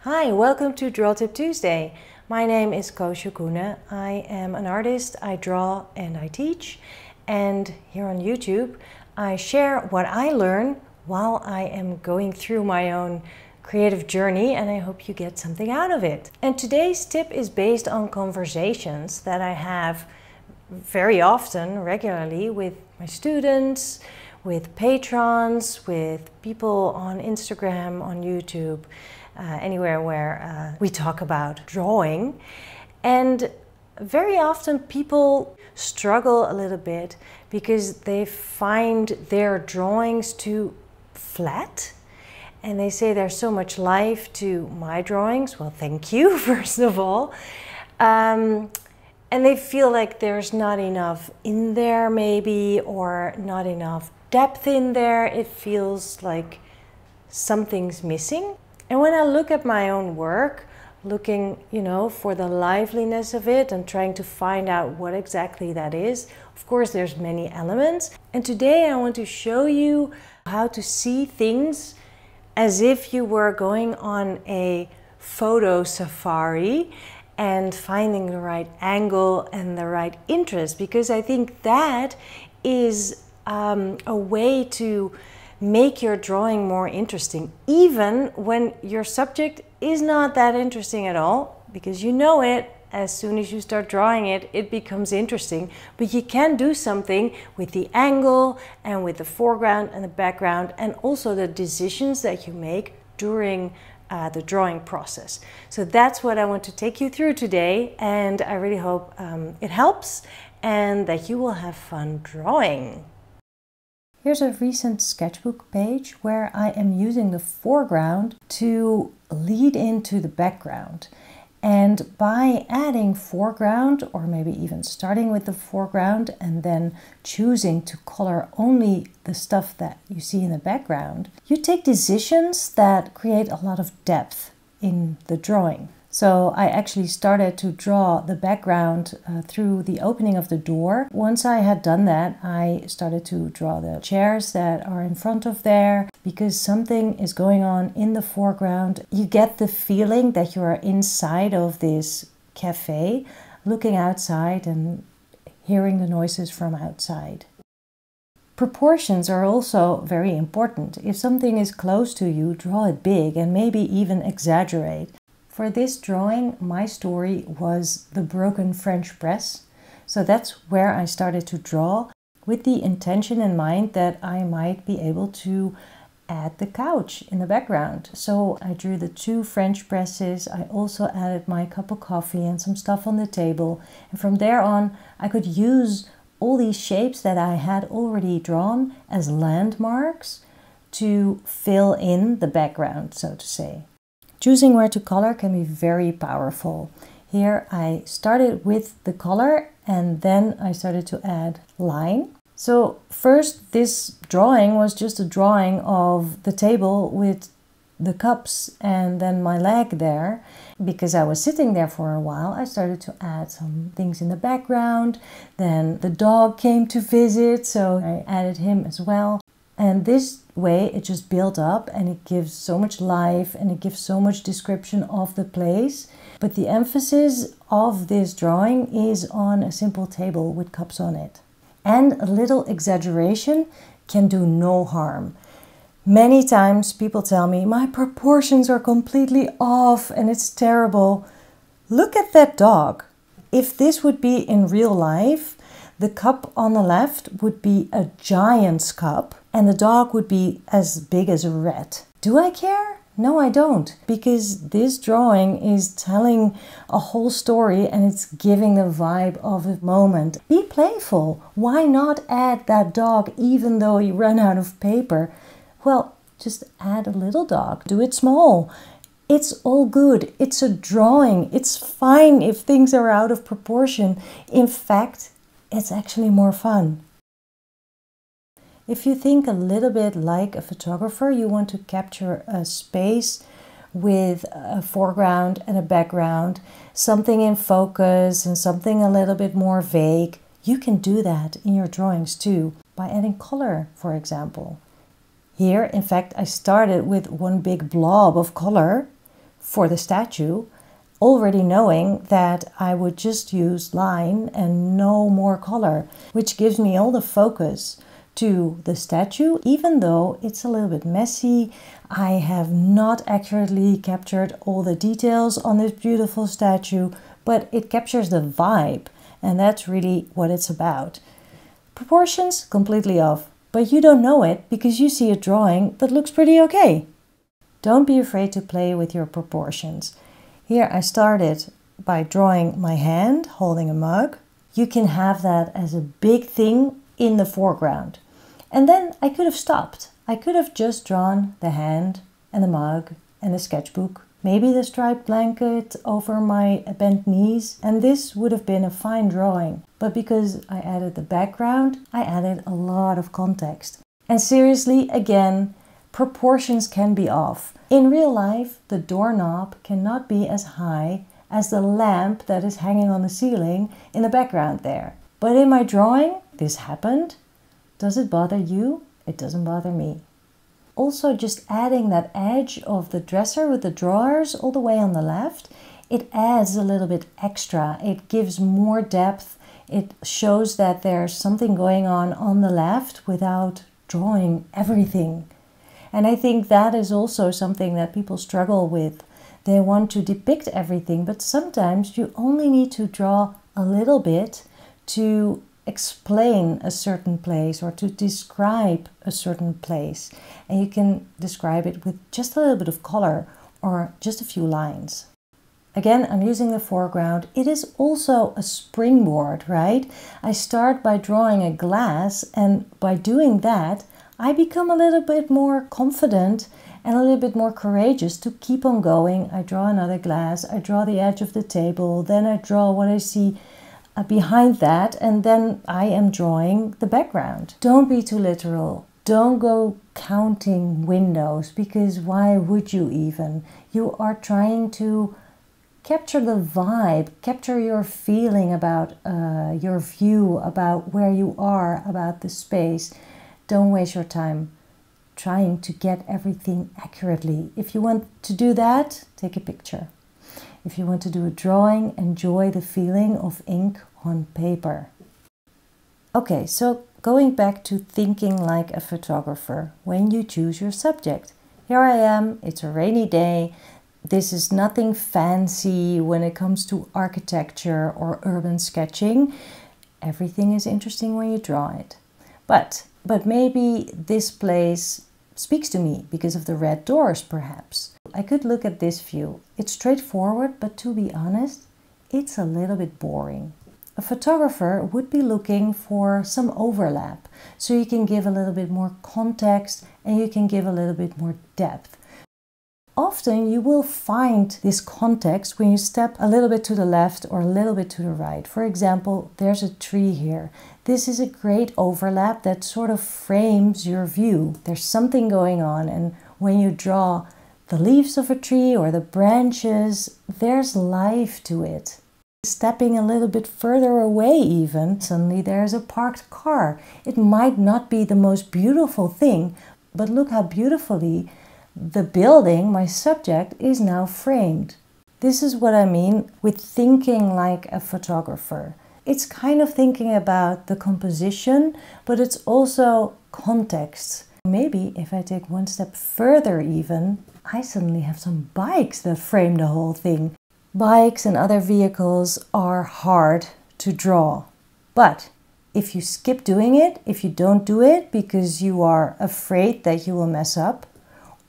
Hi, welcome to Draw Tip Tuesday. My name is Koosje Koenen. I am an artist, I draw and I teach. And here on YouTube, I share what I learn while I am going through my own creative journey, and I hope you get something out of it. And today's tip is based on conversations that I have very often, regularly, with my students, with patrons, with people on Instagram, on YouTube, anywhere where we talk about drawing. And very often people struggle a little bit because they find their drawings too flat. And they say there's so much life to my drawings. Well, thank you, first of all. And they feel like there's not enough in there maybe, or not enough depth in there. It feels like something's missing. And when I look at my own work, looking, for the liveliness of it and trying to find out what exactly that is, of course there's many elements. And today I want to show you how to see things as if you were going on a photo safari and finding the right angle and the right interest, because I think that is a way to make your drawing more interesting, even when your subject is not that interesting at all, because you know it. As soon as you start drawing it, it becomes interesting. But you can do something with the angle and with the foreground and the background, and also the decisions that you make during the drawing process. So that's what I want to take you through today, and I really hope it helps and that you will have fun drawing. Here's a recent sketchbook page where I am using the foreground to lead into the background. And by adding foreground, or maybe even starting with the foreground and then choosing to color only the stuff that you see in the background, you take decisions that create a lot of depth in the drawing. So I actually started to draw the background through the opening of the door. Once I had done that, I started to draw the chairs that are in front of there, because something is going on in the foreground. You get the feeling that you are inside of this cafe, looking outside and hearing the noises from outside. Proportions are also very important. If something is close to you, draw it big and maybe even exaggerate. For this drawing, my story was the broken French press. So that's where I started to draw, with the intention in mind that I might be able to add the couch in the background. So I drew the 2 French presses. I also added my cup of coffee and some stuff on the table. And from there on, I could use all these shapes that I had already drawn as landmarks to fill in the background, so to say. Choosing where to color can be very powerful. Here I started with the color and then I started to add line. So first, this drawing was just a drawing of the table with the cups and then my leg there. Because I was sitting there for a while, I started to add some things in the background. Then the dog came to visit, so I added him as well. And this way it just built up, and it gives so much life and it gives so much description of the place. But the emphasis of this drawing is on a simple table with cups on it. And a little exaggeration can do no harm. Many times people tell me, my proportions are completely off and it's terrible. Look at that dog. If this would be in real life, the cup on the left would be a giant's cup and the dog would be as big as a rat. Do I care? No, I don't, because this drawing is telling a whole story and it's giving the vibe of a moment. Be playful. Why not add that dog even though you run out of paper? Well, just add a little dog. Do it small. It's all good. It's a drawing. It's fine if things are out of proportion. In fact, it's actually more fun. If you think a little bit like a photographer, you want to capture a space with a foreground and a background, something in focus and something a little bit more vague, you can do that in your drawings too, by adding color, for example. Here, in fact, I started with one big blob of color, for the statue, already knowing that I would just use line and no more color, which gives me all the focus to the statue, even though it's a little bit messy. I have not accurately captured all the details on this beautiful statue, but it captures the vibe, and that's really what it's about. Proportions completely off, but you don't know it because you see a drawing that looks pretty okay. Don't be afraid to play with your proportions. Here I started by drawing my hand holding a mug. You can have that as a big thing in the foreground. And then I could have stopped. I could have just drawn the hand and the mug and the sketchbook, maybe the striped blanket over my bent knees, and this would have been a fine drawing. But because I added the background, I added a lot of context. And seriously, again, proportions can be off. In real life, the doorknob cannot be as high as the lamp that is hanging on the ceiling in the background there. But in my drawing, this happened. Does it bother you? It doesn't bother me. Also, just adding that edge of the dresser with the drawers all the way on the left, it adds a little bit extra. It gives more depth. It shows that there's something going on the left without drawing everything. And I think that is also something that people struggle with. They want to depict everything, but sometimes you only need to draw a little bit to explain a certain place or to describe a certain place. And you can describe it with just a little bit of color or just a few lines. Again, I'm using the foreground. It is also a springboard, right? I start by drawing a glass, and by doing that, I become a little bit more confident and a little bit more courageous to keep on going. I draw another glass, I draw the edge of the table, then I draw what I see behind that, and then I am drawing the background. Don't be too literal. Don't go counting windows, because why would you even? You are trying to capture the vibe, capture your feeling about your view, about where you are, about the space. Don't waste your time trying to get everything accurately. If you want to do that, take a picture. If you want to do a drawing, enjoy the feeling of ink on paper. Okay, so going back to thinking like a photographer when you choose your subject. Here I am, it's a rainy day. This is nothing fancy when it comes to architecture or urban sketching. Everything is interesting when you draw it. But maybe this place speaks to me because of the red doors, perhaps. I could look at this view. It's straightforward, but to be honest, it's a little bit boring. A photographer would be looking for some overlap, so you can give a little bit more context and you can give a little bit more depth. Often you will find this context when you step a little bit to the left or a little bit to the right. For example, there's a tree here. This is a great overlap that sort of frames your view. There's something going on, and when you draw the leaves of a tree or the branches, there's life to it. Stepping a little bit further away even, suddenly there's a parked car. It might not be the most beautiful thing, but look how beautifully the building, my subject, is now framed. This is what I mean with thinking like a photographer. It's kind of thinking about the composition, but it's also context. Maybe if I take one step further even, I suddenly have some bikes that frame the whole thing. Bikes and other vehicles are hard to draw. But if you skip doing it, if you don't do it because you are afraid that you will mess up,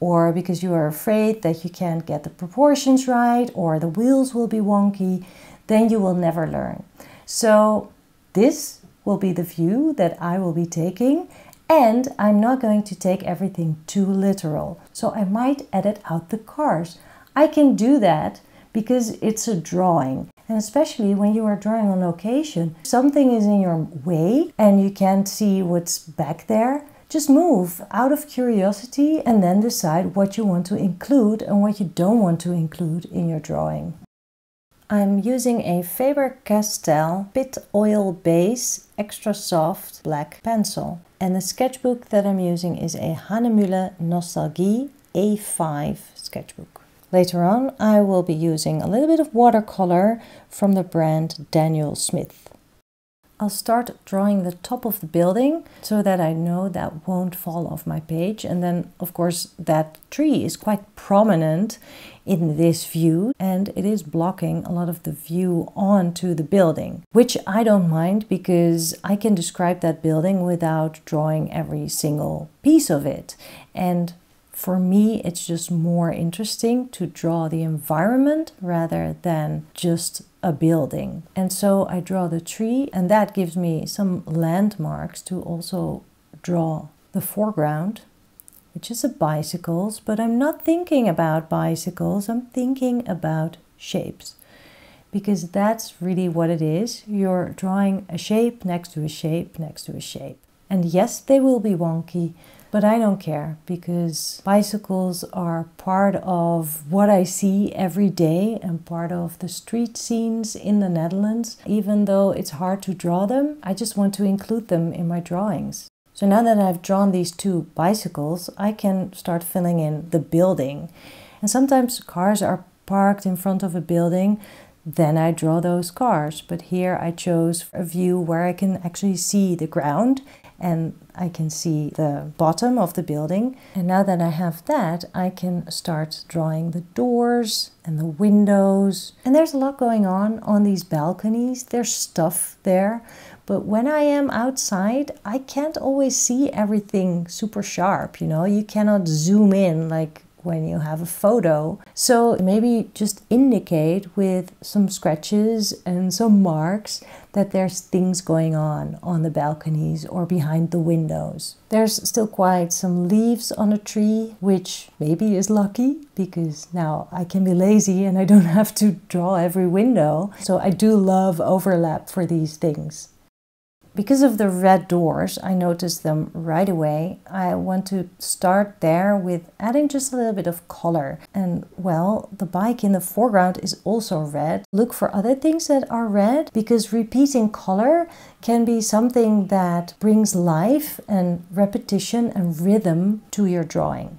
or because you are afraid that you can't get the proportions right, or the wheels will be wonky, then you will never learn. So this will be the view that I will be taking, and I'm not going to take everything too literal. So I might edit out the cars. I can do that because it's a drawing. And especially when you are drawing on location, something is in your way and you can't see what's back there. Just move out of curiosity and then decide what you want to include and what you don't want to include in your drawing. I'm using a Faber-Castell PITT oil base, extra soft black pencil. And the sketchbook that I'm using is a Hahnemühle Nostalgie A5 sketchbook. Later on, I will be using a little bit of watercolor from the brand Daniel Smith. I'll start drawing the top of the building so that I know that won't fall off my page. And then, of course, that tree is quite prominent in this view and it is blocking a lot of the view onto the building, which I don't mind because I can describe that building without drawing every single piece of it. And for me, it's just more interesting to draw the environment rather than just a building. And so I draw the tree, and that gives me some landmarks to also draw the foreground, which is the bicycles, but I'm not thinking about bicycles, I'm thinking about shapes. Because that's really what it is. You're drawing a shape next to a shape next to a shape. And yes, they will be wonky, but I don't care because bicycles are part of what I see every day and part of the street scenes in the Netherlands. Even though it's hard to draw them, I just want to include them in my drawings. So now that I've drawn these two bicycles, I can start filling in the building. And sometimes cars are parked in front of a building, then I draw those cars. But here I chose a view where I can actually see the ground and I can see the bottom of the building. And now that I have that, I can start drawing the doors and the windows. And there's a lot going on these balconies. There's stuff there. But when I am outside, I can't always see everything super sharp, you know. You cannot zoom in like when you have a photo. So maybe just indicate with some scratches and some marks that there's things going on the balconies or behind the windows. There's still quite some leaves on a tree, which maybe is lucky because now I can be lazy and I don't have to draw every window. So I do love overlap for these things. Because of the red doors, I noticed them right away. I want to start there with adding just a little bit of color. And well, the bike in the foreground is also red. Look for other things that are red because repeating color can be something that brings life and repetition and rhythm to your drawing.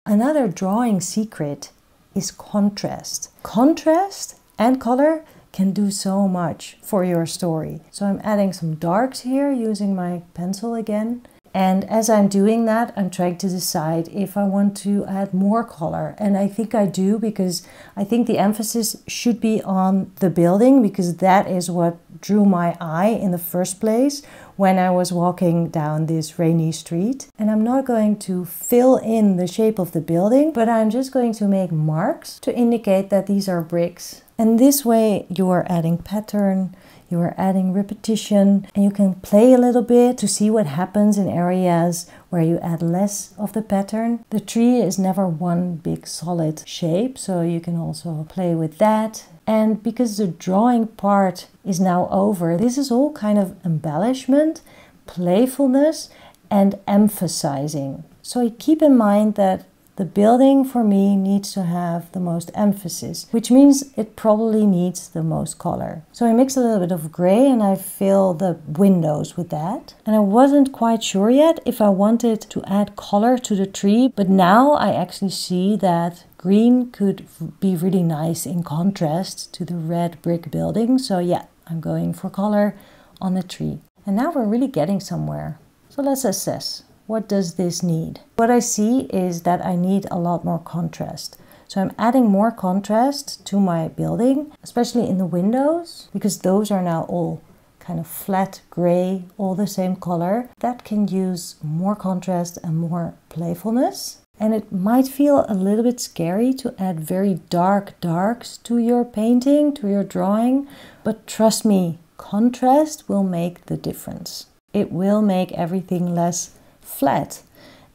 Another drawing secret is contrast. Contrast and color can do so much for your story. So I'm adding some darks here using my pencil again. And as I'm doing that, I'm trying to decide if I want to add more color. And I think I do because I think the emphasis should be on the building because that is what drew my eye in the first place when I was walking down this rainy street. And I'm not going to fill in the shape of the building, but I'm just going to make marks to indicate that these are bricks. And this way you are adding pattern, you are adding repetition, and you can play a little bit to see what happens in areas where you add less of the pattern. The tree is never one big solid shape, so you can also play with that. And because the drawing part is now over, this is all kind of embellishment, playfulness, and emphasizing. So keep in mind that the building for me needs to have the most emphasis, which means it probably needs the most color. So I mix a little bit of gray and I fill the windows with that. And I wasn't quite sure yet if I wanted to add color to the tree, but now I actually see that green could be really nice in contrast to the red brick building. So yeah, I'm going for color on the tree. And now we're really getting somewhere. So let's assess. What does this need? What I see is that I need a lot more contrast. So I'm adding more contrast to my building, especially in the windows, because those are now all kind of flat gray, all the same color. That can use more contrast and more playfulness. And it might feel a little bit scary to add very dark darks to your painting, to your drawing, but trust me, contrast will make the difference. It will make everything less flat,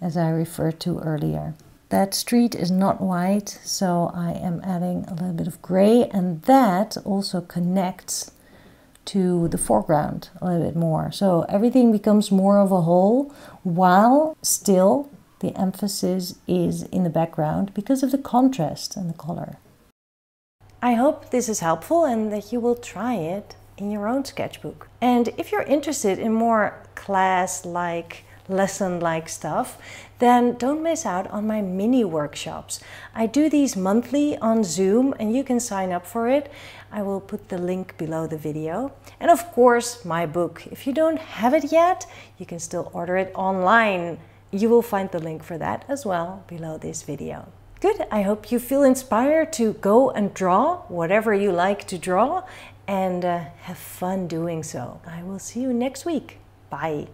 as I referred to earlier. That street is not white, so I am adding a little bit of gray, and that also connects to the foreground a little bit more. So everything becomes more of a whole, while still the emphasis is in the background because of the contrast and the color. I hope this is helpful and that you will try it in your own sketchbook. And if you're interested in more class-like lesson-like stuff, then don't miss out on my mini workshops. I do these monthly on Zoom and you can sign up for it. I will put the link below the video. And of course, my book. If you don't have it yet, you can still order it online. You will find the link for that as well below this video. Good, I hope you feel inspired to go and draw whatever you like to draw and have fun doing so. I will see you next week. Bye.